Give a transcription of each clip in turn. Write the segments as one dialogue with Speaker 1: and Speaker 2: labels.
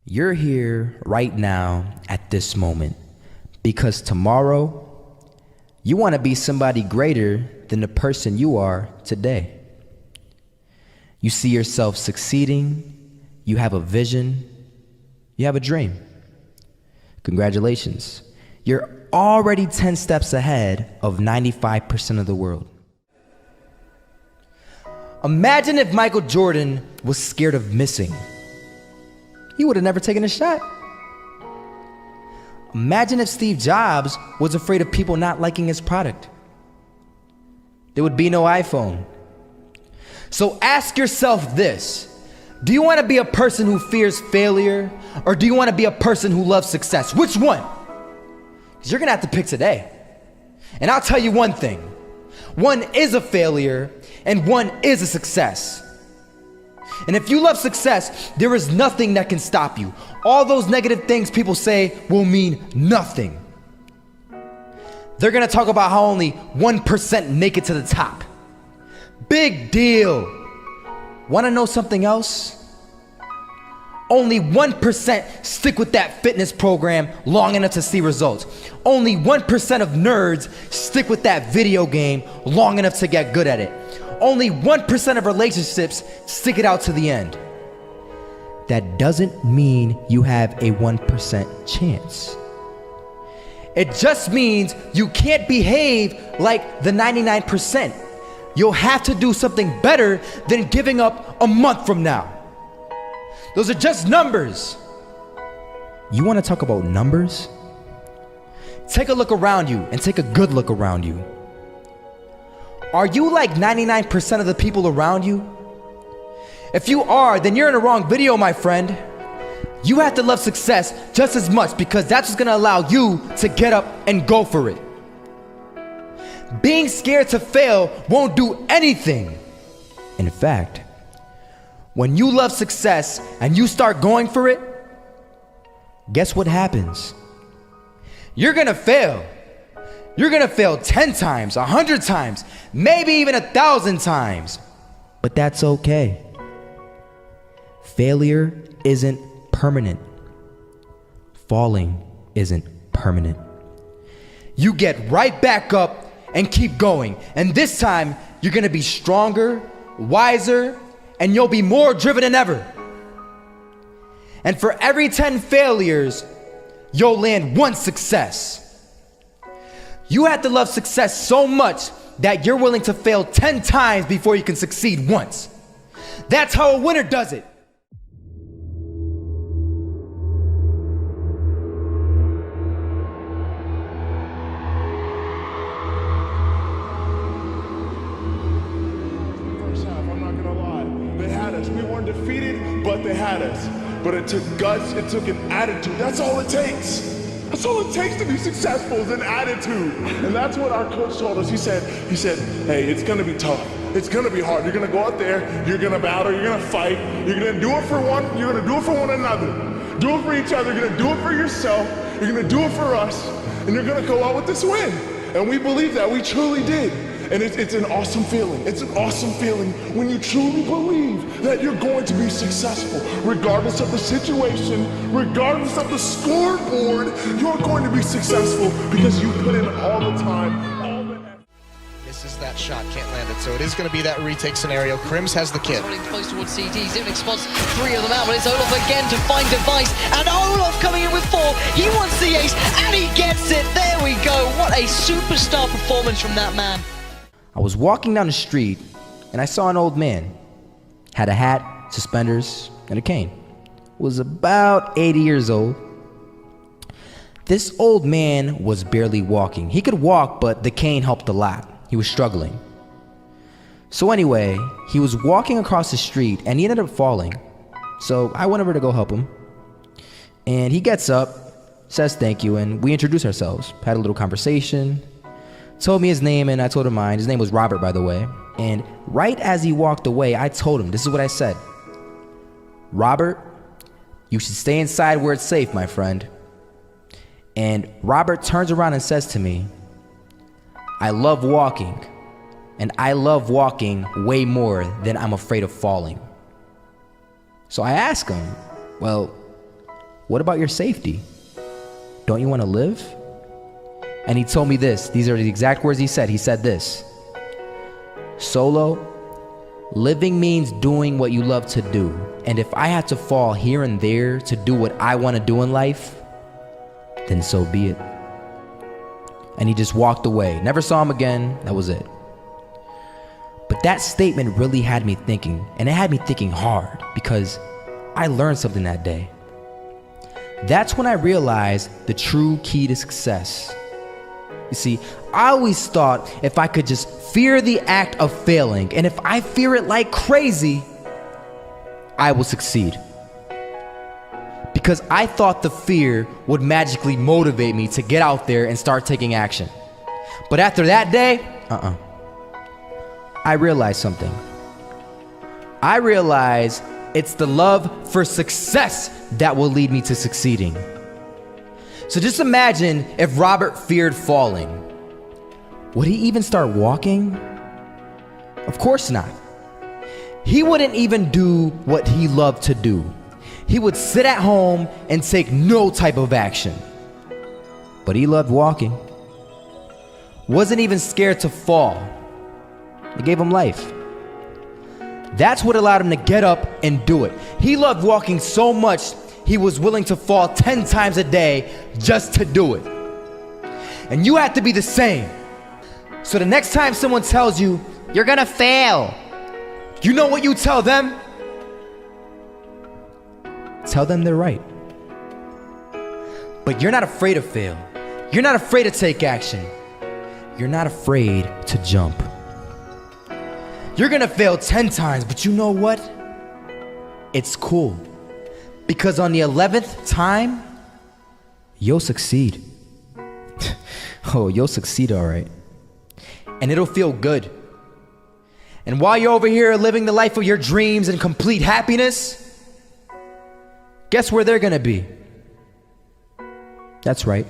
Speaker 1: You're here right now at this moment because tomorrow you want to be somebody greater than the person you are today. You see yourself succeeding, you have a vision, you have a dream. Congratulations. You're already 10 steps ahead of 95% of the world. Imagine if Michael Jordan was scared of missing. He would have never taken a shot. Imagine if Steve Jobs was afraid of people not liking his product. There would be no iPhone. So ask yourself this: do you want to be a person who fears failure, or do you want to be a person who loves success? Which one? Because you're going to have to pick today. And I'll tell you one thing: one is a failure and one is a success. And if you love success, there is nothing that can stop you. All those negative things people say will mean nothing. They're gonna talk about how only 1% make it to the top. Big deal. Wanna know something else? Only 1% stick with that fitness program long enough to see results. Only 1% of nerds stick with that video game long enough to get good at it. Only 1% of relationships stick it out to the end. That doesn't mean you have a 1% chance. It just means you can't behave like the 99%. You'll have to do something better than giving up a month from now. Those are just numbers. You want to talk about numbers? Take a look around you and take a good look around you. Are you like 99% of the people around you? If you are, then you're in the wrong video, my friend. You have to love success just as much because that's what's gonna allow you to get up and go for it. Being scared to fail won't do anything. In fact, when you love success and you start going for it, guess what happens? You're gonna fail. You're gonna fail 10 times, 100 times, maybe even 1,000 times. But that's okay. Failure isn't permanent. Falling isn't permanent. You get right back up and keep going. And this time, you're gonna be stronger, wiser, and you'll be more driven than ever. And for every 10 failures, you'll land one success. You have to love success so much that you're willing to fail 10 times before you can succeed once. That's how a winner does it.
Speaker 2: First half, I'm not gonna lie. They had us. We weren't defeated, but they had us. But it took guts, it took an attitude. That's all it takes. That's all it takes to be successful is an attitude. And that's what our coach told us. He said, hey, it's gonna be tough. It's gonna be hard. You're gonna go out there, you're gonna battle, you're gonna fight, you're gonna do it for one, you're gonna do it for one another. Do it for each other, you're gonna do it for yourself, you're gonna do it for us, and you're gonna go out with this win. And we believe that, we truly did. And it's an awesome feeling. It's an awesome feeling when you truly believe that you're going to be successful. Regardless of the situation, regardless of the scoreboard, you're going to be successful because you put in all the time, all the effort.
Speaker 3: Misses that shot, can't land it. So it is going to be that retake scenario. Crims has the kid.
Speaker 4: Running close towards CT. Zivnik spots 3 of them out, but it's Olaf again to find device. And Olaf coming in with 4. He wants the ace, and he gets it. There we go. What a superstar performance from that man.
Speaker 1: I was walking down the street and I saw an old man. Had a hat, suspenders, and a cane. Was about 80 years old. This old man was barely walking. He could walk, but the cane helped a lot. He was struggling. So anyway, he was walking across the street and he ended up falling. So I went over to go help him. And he gets up, says thank you, and we introduced ourselves. Had a little conversation. Told me his name and I told him mine. His name was Robert, by the way. And right as he walked away, I told him, this is what I said. Robert, you should stay inside where it's safe, my friend. And Robert turns around and says to me, I love walking, and I love walking way more than I'm afraid of falling. So I ask him, well, What about your safety? Don't you want to live? And he told me this. These are the exact words he said. He said this: Solo, living means doing what you love to do. And if I had to fall here and there to do what I want to do in life, then so be it. And he just walked away. Never saw him again. That was it. But that statement really had me thinking, and it had me thinking hard, because I learned something that day. That's when I realized the true key to success. You see, I always thought if I could just fear the act of failing, and if I fear it like crazy, I will succeed. Because I thought the fear would magically motivate me to get out there and start taking action. But after that day, I realized something. I realized it's the love for success that will lead me to succeeding. So just imagine if Robert feared falling. Would he even start walking? Of course not. He wouldn't even do what he loved to do. He would sit at home and take no type of action. But he loved walking. Wasn't even scared to fall. It gave him life. That's what allowed him to get up and do it. He loved walking so much, he was willing to fall 10 times a day just to do it. And you have to be the same. So the next time someone tells you, you're gonna fail, you know what you tell them? Tell them they're right. But you're not afraid to fail. You're not afraid to take action. You're not afraid to jump. You're gonna fail 10 times, but you know what? It's cool. Because on the 11th time, you'll succeed. Oh, you'll succeed, all right. And it'll feel good. And while you're over here living the life of your dreams and complete happiness, guess where they're gonna be? That's right.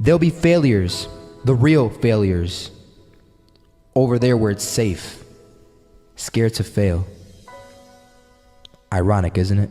Speaker 1: They'll be failures, the real failures. Over there where it's safe, scared to fail. Ironic, isn't it?